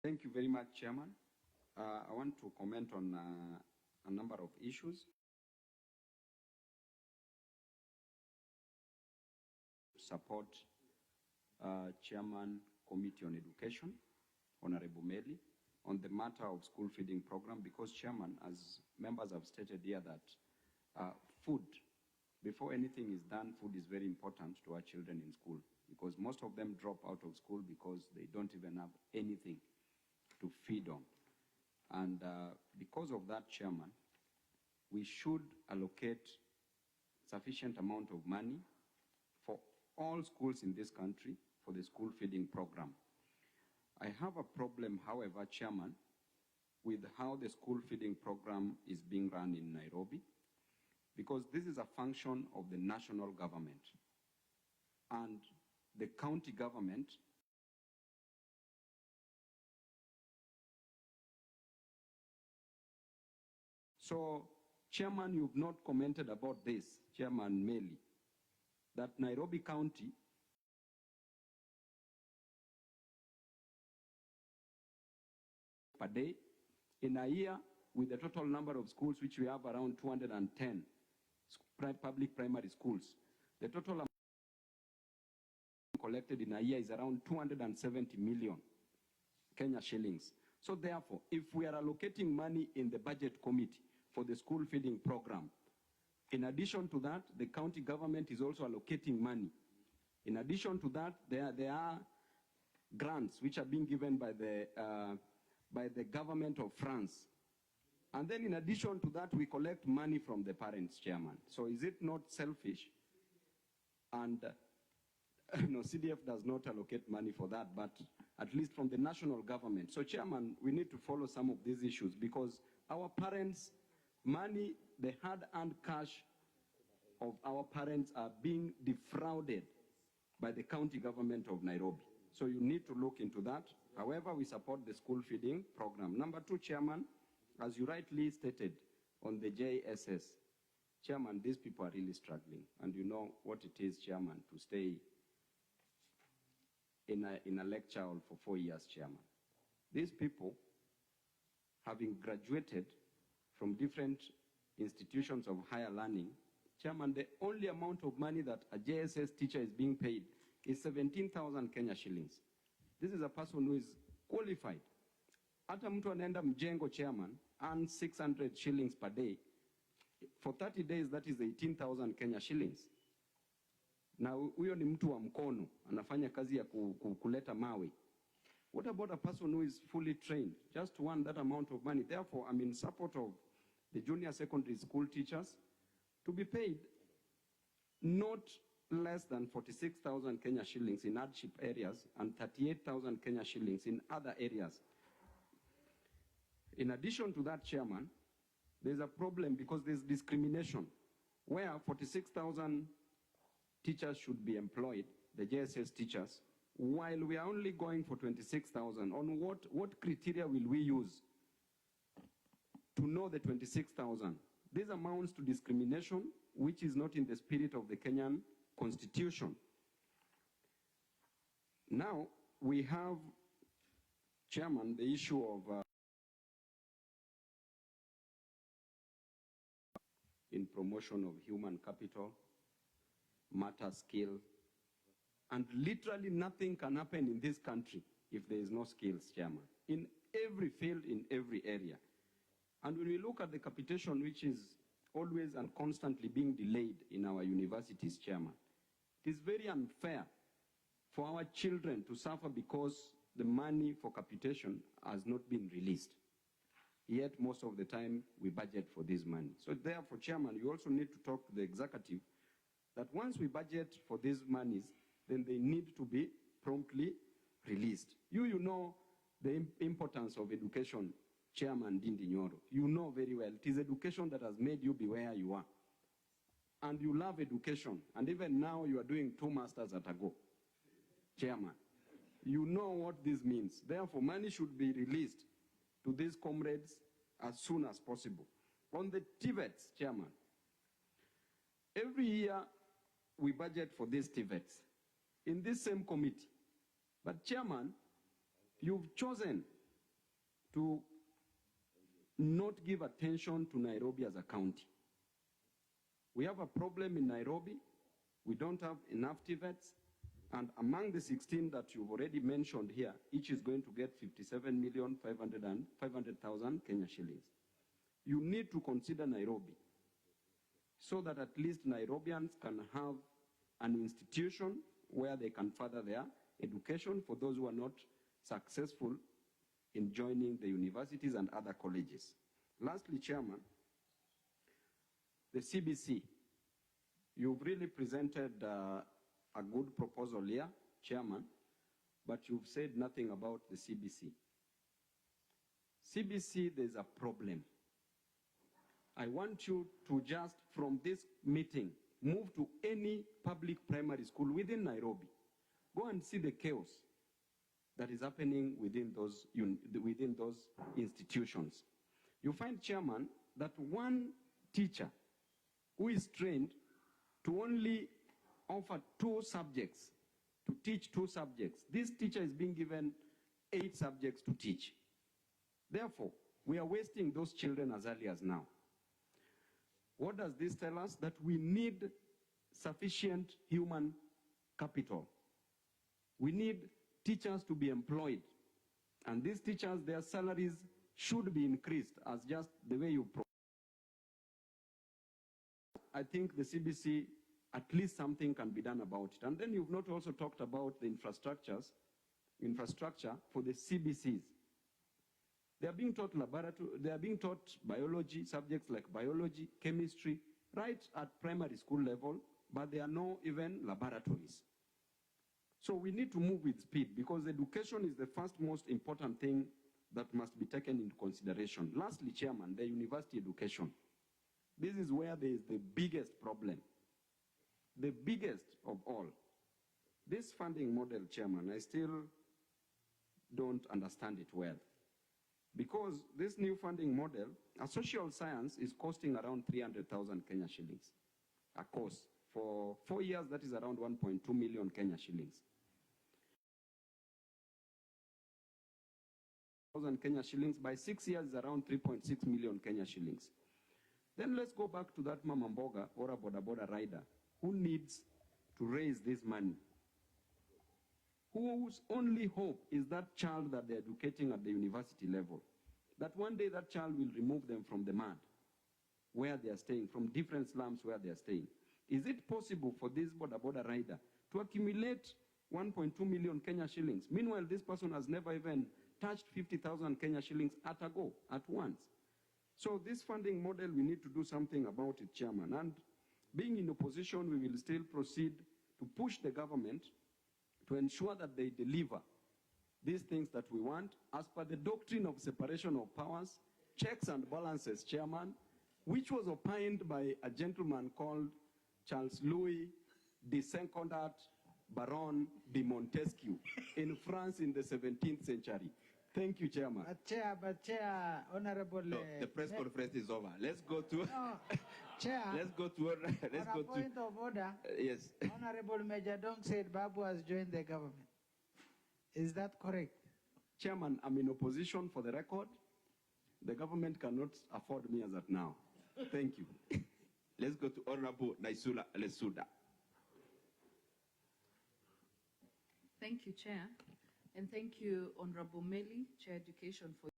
Thank you very much, Chairman. I want to comment on a number of issues. Support Chairman Committee on Education, Honorable Meli, on the matter of school feeding program, because Chairman, as members have stated here, that food, before anything is done, food is very important to our children in school, because most of them drop out of school because they don't even have anything to feed on. And because of that, Chairman, we should allocate sufficient amount of money for all schools in this country for the school feeding program. I have a problem, however, Chairman, with how the school feeding program is being run in Nairobi, because this is a function of the national government, and the county government So, Chairman, you've not commented about this, Chairman Meli, that Nairobi County per day, in a year, with the total number of schools, which we have around 210 public primary schools, the total amount collected in a year is around 270 million Kenya shillings. So therefore, if we are allocating money in the budget committee for the school feeding program, in addition to that, the county government is also allocating money. In addition to that, there are grants which are being given by the government of France. And then in addition to that, we collect money from the parents, Chairman. So is it not selfish? And no, CDF does not allocate money for that, but at least from the national government. So, Chairman, we need to follow some of these issues, because our parents' money, the hard-earned cash of our parents, are being defrauded by the county government of Nairobi. So you need to look into that. However, we support the school feeding program. Number two, Chairman, as you rightly stated on the JSS, Chairman, these people are really struggling. And you know what it is, Chairman, to stay in a lecture hall for 4 years, Chairman. These people, having graduated from different institutions of higher learning, Chairman, the only amount of money that a JSS teacher is being paid is 17,000 Kenya shillings. This is a person who is qualified. Hata mtu anaenda mjengo, Chairman, earns 600 shillings per day. For 30 days, that is 18,000 Kenya shillings. Na huyo ni mtu wa mkono, anafanya kazi ya kuleta mawe. What about a person who is fully trained, just to earn that amount of money? Therefore, I'm in support of the junior secondary school teachers to be paid not less than 46,000 Kenya shillings in hardship areas and 38,000 Kenya shillings in other areas. In addition to that, Chairman, there's a problem because there's discrimination, where 46,000 teachers should be employed, the JSS teachers, while we are only going for 26,000. On what criteria will we use to know the 26,000? This amounts to discrimination, which is not in the spirit of the Kenyan Constitution. Now, we have, Chairman, the issue of in promotion of human capital, matter skill, and literally nothing can happen in this country if there is no skills, Chairman, in every field, in every area. And when we look at the capitation, which is always and constantly being delayed in our universities, Chairman, it is very unfair for our children to suffer because the money for capitation has not been released. Yet most of the time we budget for this money. So therefore, Chairman, you also need to talk to the executive that once we budget for these monies, then they need to be promptly released. You know the importance of education, Chairman Dindi Nyoro. You know very well. It is education that has made you be where you are. And you love education. And even now you are doing 2 masters at a go, Chairman. You know what this means. Therefore, money should be released to these comrades as soon as possible. On the TVETs, Chairman, every year we budget for these TVETs in this same committee. But Chairman, you've chosen to not give attention to Nairobi as a county. We have a problem in Nairobi. We don't have enough TVETs. And among the 16 that you've already mentioned here, each is going to get 57,500,000 Kenya shillings. You need to consider Nairobi so that at least Nairobians can have an institution where they can further their education for those who are not successful in joining the universities and other colleges. Lastly, Chairman, the CBC. You've really presented a good proposal here, Chairman, but you've said nothing about the CBC. CBC, there's a problem. I want you to just, from this meeting, move to any public primary school within Nairobi. Go and see the chaos that is happening within those institutions. You find, Chairman, that one teacher who is trained to only offer 2 subjects, to teach 2 subjects. This teacher is being given 8 subjects to teach. Therefore, we are wasting those children as early as now. What does this tell us? That we need sufficient human capital. We need teachers to be employed. And these teachers, their salaries should be increased as just the way you propose. I think the CBC, at least something can be done about it. And then you've not also talked about the infrastructure for the CBCs. They are being taught they are being taught biology, subjects like biology, chemistry, right at primary school level, but there are no even laboratories. So we need to move with speed because education is the first most important thing that must be taken into consideration. Lastly, Chairman, the university education. This is where there is the biggest problem. The biggest of all. This funding model, Chairman, I still don't understand it well. Because this new funding model, a social science is costing around 300,000 Kenya shillings. A course. For 4 years, that is around 1.2 million Kenya shillings. Kenya shillings. By 6 years, around 3.6 million Kenya shillings. Then let's go back to that Mama Mboga or a Boda Boda rider who needs to raise this money, whose only hope is that child that they're educating at the university level. That one day that child will remove them from the mud where they are staying, from different slums where they are staying. Is it possible for this Boda Boda rider to accumulate 1.2 million Kenya shillings? Meanwhile, this person has never even touched 50,000 Kenya shillings at a go, at once. So this funding model, we need to do something about it, Chairman. And being in opposition, we will still proceed to push the government to ensure that they deliver these things that we want as per the doctrine of separation of powers, checks and balances, Chairman, which was opined by a gentleman called Charles Louis de Saint-Condat Baron de Montesquieu in France in the 17th century. Thank you, Chairman. Chair, Honorable. No, the press conference is over. Let's go to. No, Chair. Let's go to. Let's on go a point to. of order. Yes. Honorable Major Dong said Babu has joined the government. Is that correct? Chairman, I'm in opposition for the record. The government cannot afford me as of now. Thank you. Let's go to Honorable Naisula Lesuda. Thank you, Chair. And thank you, Honorable Meli, Chair Education, for